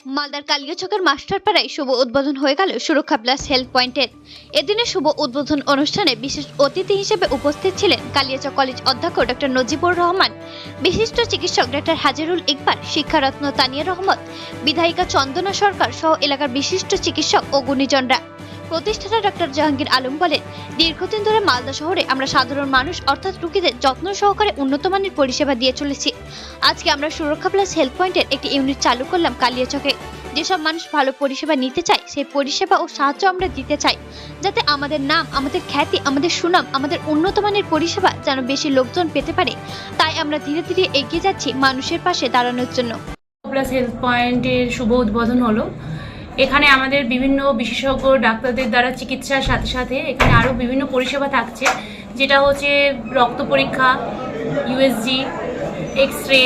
মালদার কালিয়াচকের মাস্টারপাড়ায় শুভ উদ্বোধন হয়ে গেল সুরক্ষা প্লাস হেলথ পয়েন্টের। এদিনের শুভ উদ্বোধন অনুষ্ঠানে বিশেষ অতিথি হিসেবে উপস্থিত ছিলেন কালিয়াচক কলেজ অধ্যক্ষ ডক্টর নজিবুর রহমান, বিশিষ্ট চিকিৎসক ডক্টর হাজিরুল ইকবাল, শিক্ষারত্ন তানিয়া রহমত, বিধায়িকা চন্দনা সরকার সহ এলাকার বিশিষ্ট চিকিৎসক ও গুণীজনরা। প্রতিষ্ঠাতা ডক্টর জাহাঙ্গীর আলম বলেন, দীর্ঘদিন ধরে মালদা শহরে আমরা সাধারণ মানুষ অর্থাৎ রোগীদের যত্ন সহকারে উন্নত মানের পরিষেবা দিয়ে চলেছি। আজকে আমরা সুরক্ষা প্লাস হেলথ পয়েন্টের একটি ইউনিট চালু করলাম কালিয়াচকে। যেসব মানুষ ভালো পরিষেবা নিতে চায় সেই পরিষেবা ও সাহায্য আমরা দিতে চাই, যাতে আমাদের নাম, আমাদের খ্যাতি, আমাদের সুনাম, আমাদের উন্নত মানের পরিষেবা যেন বেশি লোকজন পেতে পারে। তাই আমরা ধীরে ধীরে এগিয়ে যাচ্ছি মানুষের পাশে দাঁড়ানোর জন্য। প্লাস হেলথ পয়েন্টের শুভ উদ্বোধন হলো। এখানে আমাদের বিভিন্ন বিশেষজ্ঞ ডাক্তারদের দ্বারা চিকিৎসার সাথে সাথে এখানে আরও বিভিন্ন পরিষেবা থাকছে, যেটা হচ্ছে রক্ত পরীক্ষা, USG, X ray,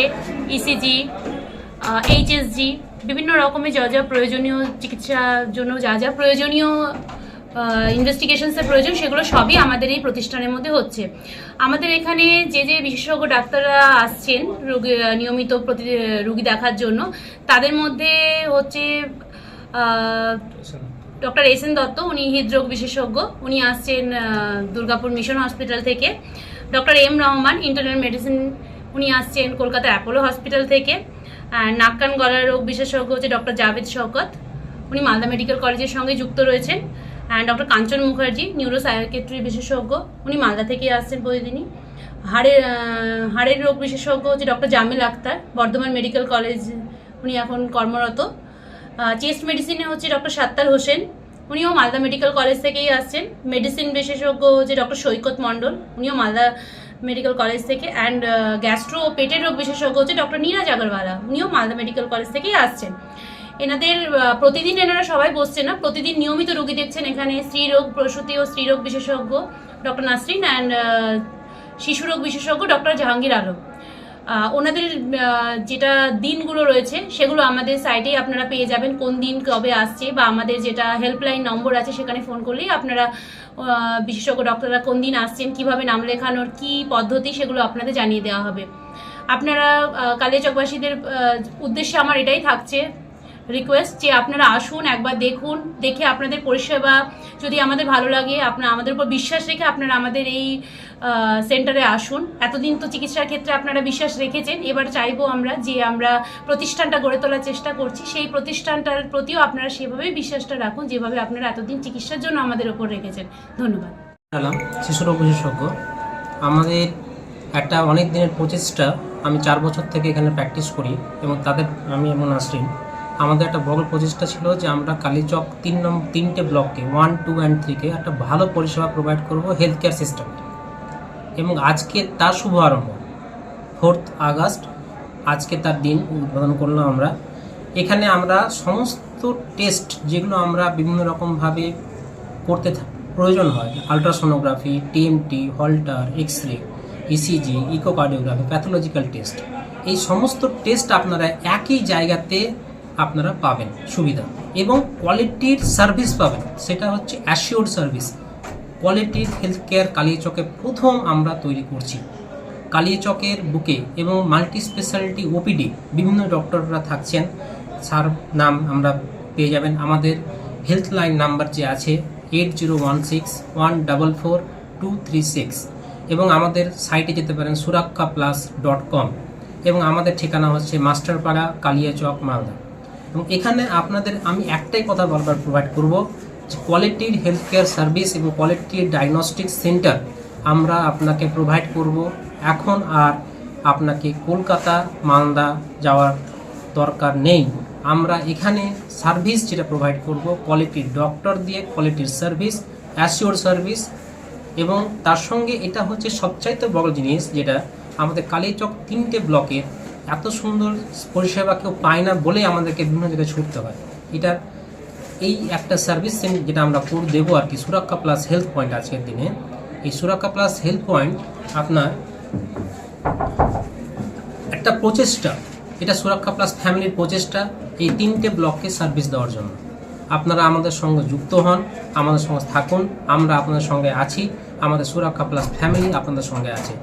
ECG, HSG, বিভিন্ন রকমের যা যা প্রয়োজনীয় চিকিৎসার জন্য যা যা প্রয়োজনীয় ইনভেস্টিগেশনসের প্রয়োজন, সেগুলো সবই আমাদের এই প্রতিষ্ঠানের মধ্যে হচ্ছে। আমাদের এখানে যে যে বিশেষজ্ঞ ডাক্তাররা আসছেন নিয়মিত রুগী দেখার জন্য, তাদের মধ্যে হচ্ছে ডক্টর এস.এন. দত্ত, উনি হৃদরোগ বিশেষজ্ঞ, উনি আসছেন দুর্গাপুর মিশন হসপিটাল থেকে। Doctor M. Rahman, internal medicine, উনি আসছেন কলকাতা অ্যাপোলো হসপিটাল থেকে। নাক কান গলার রোগ বিশেষজ্ঞ হচ্ছে ডক্টর জাভেদ শওকত, উনি মালদা মেডিকেল কলেজের সঙ্গে যুক্ত রয়েছেন। ডক্টর কাঞ্চন মুখার্জি, নিউরো সাইকিয়াট্রি বিশেষজ্ঞ, উনি মালদা থেকে আসছেন প্রতিদিনই। হাড়ের রোগ বিশেষজ্ঞ হচ্ছে doctor Jamil Akhtar, Bardhaman medical college, উনি এখন কর্মরত। চেস্ট মেডিসিনে হচ্ছে ডক্টর সাত্তার হোসেন, উনিও মালদা মেডিকেল কলেজ থেকেই আসছেন। মেডিসিন বিশেষজ্ঞ হচ্ছে ডক্টর সৈকত মণ্ডল, উনিও মালদা মেডিকেল কলেজ থেকে। গ্যাস্ট্রো ও পেটের রোগ বিশেষজ্ঞ হচ্ছে ডক্টর নীরাজ আগরওয়ালা, উনিও মালদা মেডিকেল কলেজ থেকেই আসছেন। এনাদের প্রতিদিন এনারা সবাই বসছেন না, প্রতিদিন নিয়মিত রোগী দেখছেন এখানে। স্ত্রীরোগ, প্রসূতি ও স্ত্রীরোগ বিশেষজ্ঞ ডক্টর নাসরিন, শিশুরোগ বিশেষজ্ঞ ডক্টর জাহাঙ্গীর আলম। ওনাদের যেটা দিনগুলো রয়েছে সেগুলো আমাদের সাইটেই আপনারা পেয়ে যাবেন, কোন দিন কবে আসছে, বা আমাদের যেটা হেল্পলাইন নম্বর আছে সেখানে ফোন করলেই আপনারা বিশেষজ্ঞ ডক্টররা কোন দিন আসছেন, কিভাবে নাম লেখানোর কি পদ্ধতি, সেগুলো আপনাদের জানিয়ে দেওয়া হবে। আপনারা কালিয়াচকবাসীদের উদ্দেশ্যে আমার এটাই থাকছে রিকোয়েস্ট, যে আপনারা আসুন, একবার দেখুন, দেখে আপনাদের পরিষেবা যদি আমাদের ভালো লাগে, আমাদের উপর বিশ্বাস রেখে আপনারা আমাদের এই সেন্টারে আসুন। এতদিন তো চিকিৎসার ক্ষেত্রে আপনারা বিশ্বাস রেখেছেন, এবার চাইবো আমরা যে আমরা প্রতিষ্ঠানটা গড়ে তোলার চেষ্টা করছি, সেই প্রতিষ্ঠানটার প্রতিও আপনারা সেভাবেই বিশ্বাসটা রাখুন যেভাবে আপনারা এতদিন চিকিৎসার জন্য আমাদের ওপর রেখেছেন। ধন্যবাদ। শিশুরোগ বিশেষজ্ঞ আমাদের একটা অনেক দিনের প্রচেষ্টা। আমি 4 বছর থেকে এখানে প্র্যাকটিস করি এবং আমি এমন নাসরিন, আমাদের একটা বড় প্রচেষ্টা ছিল যে আমরা কালীচক 3টে ব্লককে 1, 2 and 3কে একটা ভালো পরিষেবা প্রোভাইড করব হেলথ কেয়ার সিস্টেম। এবং আজকে তার শুভ আরম্ভ 4 আগস্ট, আজকে তার দিন উদ্বোধন করলাম আমরা। এখানে আমরা সমস্ত টেস্ট যেগুলো আমরা বিভিন্ন রকমভাবে করতে প্রয়োজন হয়, ultrasonography, TMT, Holter, X ray, ECG, echocardiography, pathological test, এই সমস্ত টেস্ট আপনারা একই জায়গাতে আপনারা পাবেন সুবিধা, এবং কোয়ালিটির সার্ভিস পাবেন। সেটা হচ্ছে অ্যাসিওর্ড সার্ভিস। কোয়ালিটির হেলথ কেয়ার কালিয়াচকে প্রথম আমরা তৈরি করছি কালিয়াচকের বুকে, এবং মাল্টি স্পেশালিটি ওপিডি বিভিন্ন ডক্টররা থাকছেন। স্যার নাম আমরা পেয়ে যাবেন। আমাদের হেলথ লাইন নাম্বার যে আছে 8016144236, এবং আমাদের সাইটে যেতে পারেন surakhaplus.com, এবং আমাদের ঠিকানা হচ্ছে মাস্টারপাড়া, কালিয়াচক, মালদা। এবং এখানে আপনাদের আমি একটাই কথা বারবার প্রোভাইড করব, যে কোয়ালিটির হেলথ কেয়ার সার্ভিস এবং কোয়ালিটির ডায়াগনস্টিক সেন্টার আমরা আপনাকে প্রোভাইড করব। এখন আর আপনাকে কলকাতা, মালদা যাওয়ার দরকার নেই। আমরা এখানে সার্ভিস যেটা প্রোভাইড করব, কোয়ালিটির ডক্টর দিয়ে, কোয়ালিটির সার্ভিস, অ্যাসিওর সার্ভিস, এবং তার সঙ্গে এটা হচ্ছে সবচাইতে বড় জিনিস, যেটা আমাদের কালিয়াচক 3টে ব্লকে এত সুন্দর পরিষেবা কেউ পায় না বলে আমাদেরকে বিভিন্ন জায়গায় ছুটতে হয়। এটার এই একটা সার্ভিস যেটা আমরা করে দেবো আর কি, সুরক্ষা প্লাস হেলথ পয়েন্ট আজকের দিনে। এই সুরক্ষা প্লাস হেলথ পয়েন্ট আপনার একটা প্রচেষ্টা, এটা সুরক্ষা প্লাস ফ্যামিলির প্রচেষ্টা এই 3টে ব্লককে সার্ভিস দেওয়ার জন্য। আপনারা আমাদের সঙ্গে যুক্ত হন, আমাদের সঙ্গে থাকুন, আমরা আপনাদের সঙ্গে আছি, আমাদের সুরক্ষা প্লাস ফ্যামিলি আপনাদের সঙ্গে আছে।